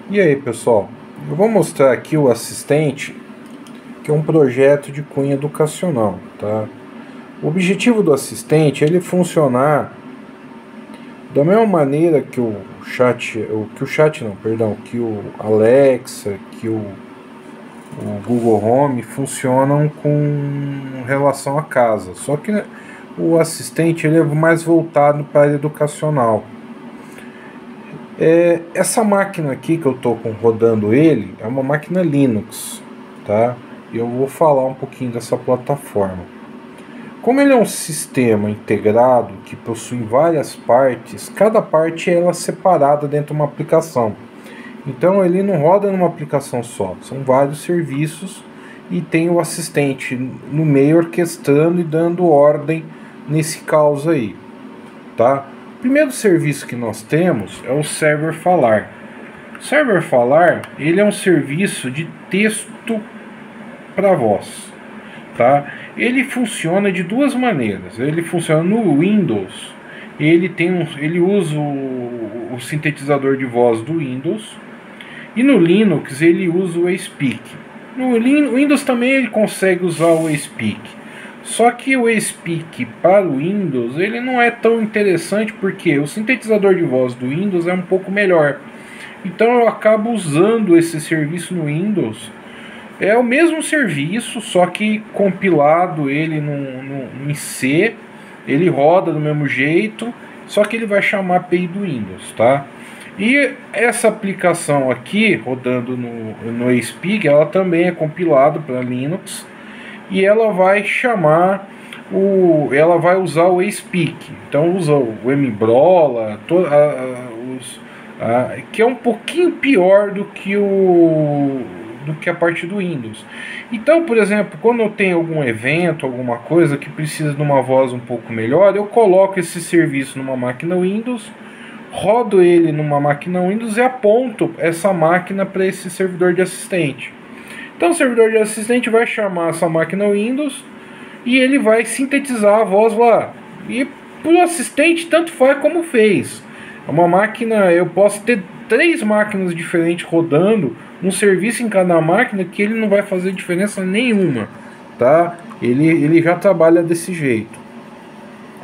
E aí, pessoal, eu vou mostrar aqui o assistente, que é um projeto de cunho educacional, tá? O objetivo do assistente é ele funcionar da mesma maneira que que o Alexa, o Google Home funcionam com relação à casa. Só que o assistente ele é mais voltado para a área educacional. Essa máquina aqui que eu estou rodando ele é uma máquina Linux, tá? E eu vou falar um pouquinho dessa plataforma. Como ele é um sistema integrado que possui várias partes, cada parte é separada dentro de uma aplicação. Então ele não roda numa aplicação só, são vários serviços e tem o assistente no meio orquestrando e dando ordem nesse caos aí, tá? O primeiro serviço que nós temos é o Server Falar. O Server Falar, ele é um serviço de texto para voz, tá? Ele funciona de duas maneiras. Ele funciona no Windows. Ele usa o sintetizador de voz do Windows, e no Linux ele usa o Speak. No Windows também ele consegue usar o Speak. Só que o Speak para o Windows ele não é tão interessante porque o sintetizador de voz do Windows é um pouco melhor. Então eu acabo usando esse serviço no Windows. É o mesmo serviço, só que compilado ele em C, ele roda do mesmo jeito, só que ele vai chamar a API do Windows, tá? E essa aplicação aqui, rodando no Speak, ela também é compilada para Linux, e ela vai chamar ela vai usar o Speak. Então usa o Mbrola, que é um pouquinho pior do que a parte do Windows. Então, por exemplo, quando eu tenho algum evento, alguma coisa que precisa de uma voz um pouco melhor, eu coloco esse serviço numa máquina Windows, rodo ele numa máquina Windows e aponto essa máquina para esse servidor de assistente. Então o servidor de assistente vai chamar essa máquina Windows e ele vai sintetizar a voz lá. E para o assistente tanto faz como fez. É uma máquina, eu posso ter 3 máquinas diferentes rodando um serviço em cada máquina que ele não vai fazer diferença nenhuma, tá? Ele já trabalha desse jeito.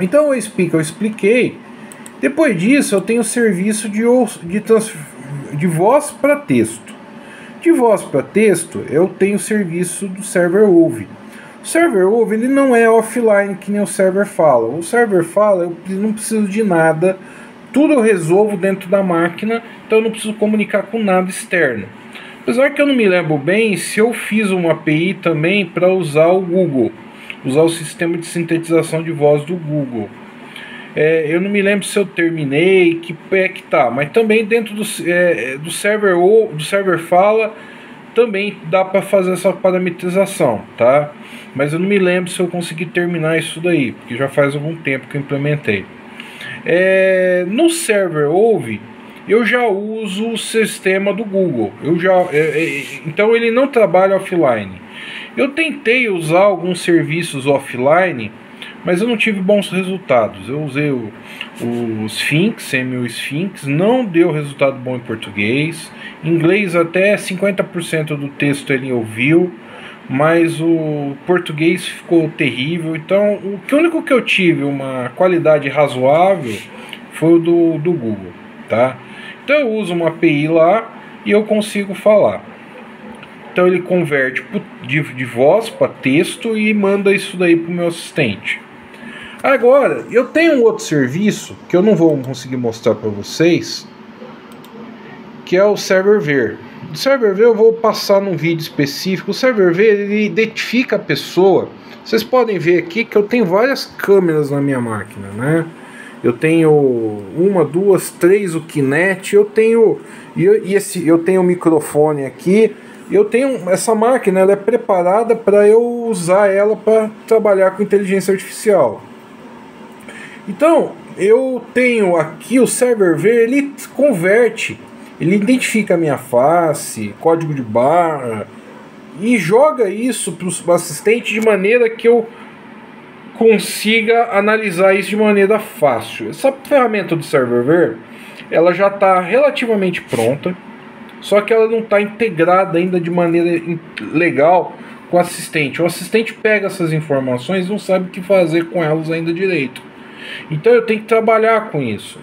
Então eu expliquei. Depois disso eu tenho o serviço de voz para texto. De voz para texto, eu tenho o serviço do Server Ouve. O Server Ouve ele não é offline que nem o Server Fala. O Server Fala, eu não preciso de nada, tudo eu resolvo dentro da máquina, então eu não preciso comunicar com nada externo. Apesar que eu não me lembro bem se eu fiz uma API também para usar o Google, usar o sistema de sintetização de voz do Google. Eu não me lembro se eu terminei, que pé que tá, mas também dentro do server Fala também dá para fazer essa parametrização, tá? Mas eu não me lembro se eu consegui terminar isso daí, porque já faz algum tempo que eu implementei. No server Ouve eu já uso o sistema do Google. Então ele não trabalha offline. Eu tentei usar alguns serviços offline, mas eu não tive bons resultados. Eu usei o Sphinx, semi-Sphinx, não deu resultado bom em português. Em inglês até 50% do texto ele ouviu, mas o português ficou terrível. Então o único que eu tive uma qualidade razoável foi o do Google, tá? Então eu uso uma API lá e eu consigo falar. Então ele converte de voz para texto e manda isso daí para o meu assistente. Agora, eu tenho um outro serviço que eu não vou conseguir mostrar para vocês, que é o Server Ver. O Server Ver eu vou passar num vídeo específico. O Server Ver ele identifica a pessoa. Vocês podem ver aqui que eu tenho várias câmeras na minha máquina, né? Eu tenho 1, 2, 3 o Kinect, eu tenho o microfone aqui. Eu tenho essa máquina, ela é preparada para eu usar ela para trabalhar com inteligência artificial. Então, eu tenho aqui o Server Ver, ele converte, ele identifica a minha face, código de barra e joga isso para o assistente de maneira que eu consiga analisar isso de maneira fácil. Essa ferramenta do Server Ver, ela já está relativamente pronta. só que ela não está integrada ainda de maneira legal com o assistente. O assistente pega essas informações e não sabe o que fazer com elas ainda direito. Então eu tenho que trabalhar com isso.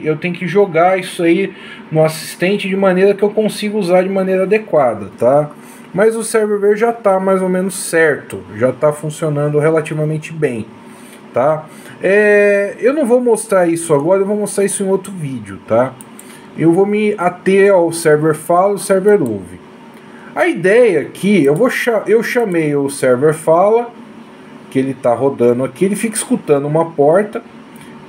Eu tenho que jogar isso aí no assistente de maneira que eu consiga usar de maneira adequada, tá? Mas o server já está mais ou menos certo, já está funcionando relativamente bem, tá? Eu não vou mostrar isso agora, eu vou mostrar isso em outro vídeo, tá? Eu vou me ater ao server fala e o server ouve. A ideia aqui, eu chamei o server fala, que ele está rodando aqui, ele fica escutando uma porta.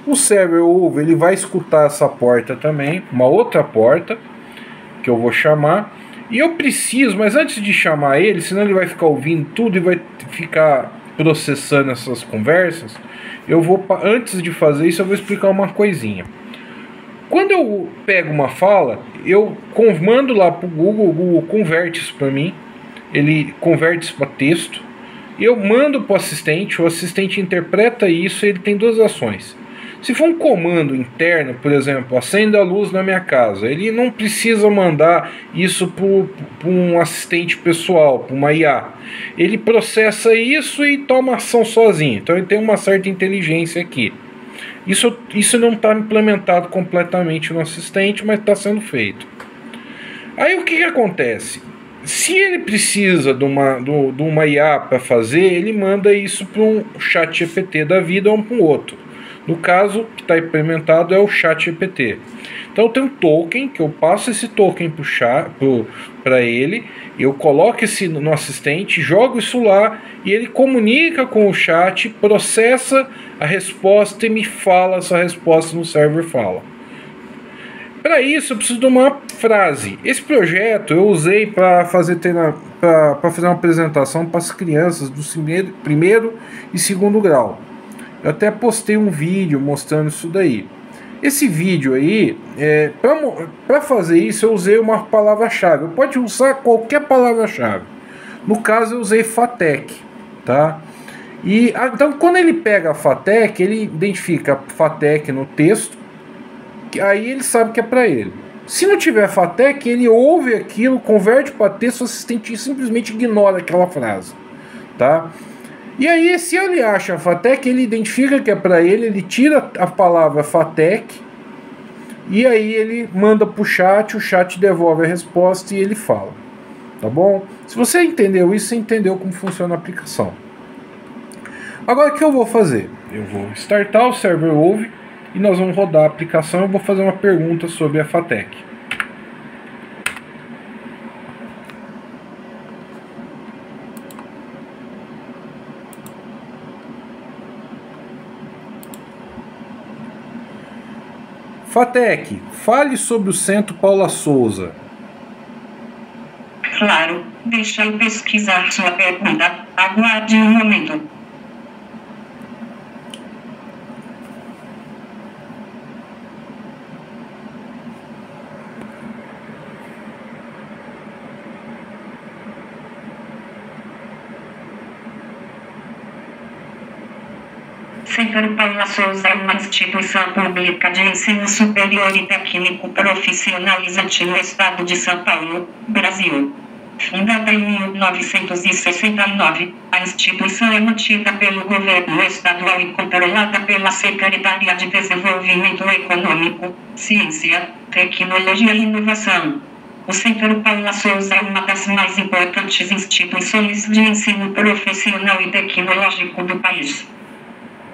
O server ouve, ele vai escutar essa porta também, uma outra porta, que eu vou chamar. E eu preciso, mas antes de chamar ele, senão ele vai ficar ouvindo tudo e vai ficar processando essas conversas, antes de fazer isso, eu vou explicar uma coisinha. Quando eu pego uma fala, eu mando lá para o Google converte isso para mim, ele converte isso para texto, eu mando para o assistente interpreta isso e ele tem duas ações. Se for um comando interno, por exemplo, acenda a luz na minha casa, ele não precisa mandar isso para um assistente pessoal, para uma IA. Ele processa isso e toma ação sozinho. Então ele tem uma certa inteligência aqui. Isso não está implementado completamente no assistente, mas está sendo feito. Aí o que acontece? Se ele precisa de uma IA para fazer, ele manda isso para um chat GPT da vida ou para um outro. No caso, que está implementado é o chat GPT. Então tem um token, que eu passo esse token para ele, eu coloco esse no assistente, jogo isso lá, e ele comunica com o chat, processa a resposta e me fala essa resposta no server fala. Para isso eu preciso de uma frase. Esse projeto eu usei para fazer uma apresentação para as crianças do primeiro e segundo grau. Eu até postei um vídeo mostrando isso daí. Esse vídeo aí, para fazer isso eu usei uma palavra-chave. Pode usar qualquer palavra-chave. No caso eu usei FATEC, tá? Então quando ele pega a FATEC, ele identifica FATEC no texto, aí ele sabe que é para ele. Se não tiver FATEC, ele ouve aquilo, converte para texto, o assistente simplesmente ignora aquela frase, tá? E aí, se ele acha FATEC, ele identifica que é para ele, ele tira a palavra FATEC e aí ele manda para o chat devolve a resposta e ele fala, tá bom? Se você entendeu isso, você entendeu como funciona a aplicação. Agora o que eu vou fazer? Eu vou startar o server ouve e nós vamos rodar a aplicação. Eu vou fazer uma pergunta sobre a FATEC. FATEC, fale sobre o Centro Paula Souza. Claro, deixa eu pesquisar sua pergunta. Aguarde um momento. Centro Paula Souza é uma instituição pública de ensino superior e técnico profissionalizante no estado de São Paulo, Brasil. Fundada em 1969, a instituição é mantida pelo governo estadual e controlada pela Secretaria de Desenvolvimento Econômico, Ciência, Tecnologia e Inovação. O Centro Paula Souza é uma das mais importantes instituições de ensino profissional e tecnológico do país.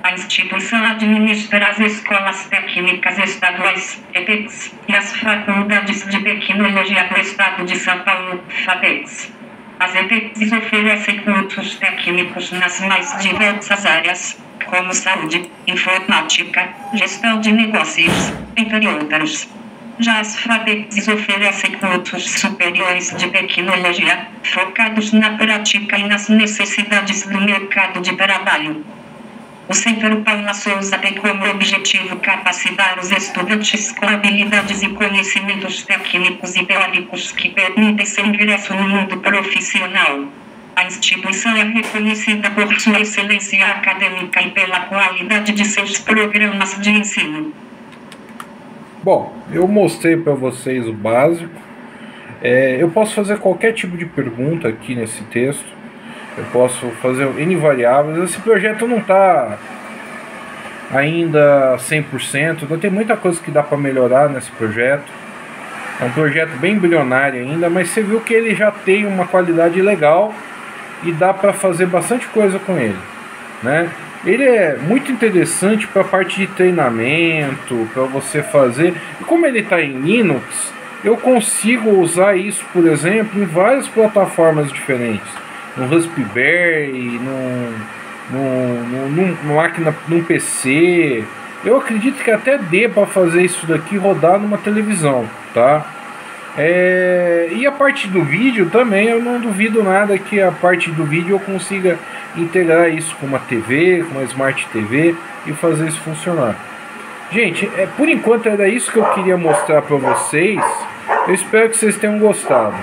A instituição administra as escolas técnicas estaduais, ETECs, e as faculdades de tecnologia do estado de São Paulo, FATECs. As ETECs oferecem cursos técnicos nas mais diversas áreas, como saúde, informática, gestão de negócios, entre outros. Já as FATECs oferecem cursos superiores de tecnologia, focados na prática e nas necessidades do mercado de trabalho. O Centro Paula Souza tem como objetivo capacitar os estudantes com habilidades e conhecimentos técnicos e teóricos que permitem seu ingresso no mundo profissional. A instituição é reconhecida por sua excelência acadêmica e pela qualidade de seus programas de ensino. Bom, eu mostrei para vocês o básico. Eu posso fazer qualquer tipo de pergunta aqui nesse texto. Eu posso fazer N variáveis. Esse projeto não está ainda 100%. Ainda tem muita coisa que dá para melhorar nesse projeto. É um projeto bem embrionário ainda, mas você viu que ele já tem uma qualidade legal e dá para fazer bastante coisa com ele, né? Ele é muito interessante para a parte de treinamento, para você fazer. E como ele está em Linux, eu consigo usar isso, por exemplo, em várias plataformas diferentes. No Raspberry, numa máquina, num PC. Eu acredito que até dê para fazer isso daqui rodar numa televisão, tá? E a parte do vídeo também, eu não duvido nada que a parte do vídeo eu consiga integrar isso com uma TV, com uma Smart TV e fazer isso funcionar. Gente, por enquanto era isso que eu queria mostrar para vocês. Eu espero que vocês tenham gostado.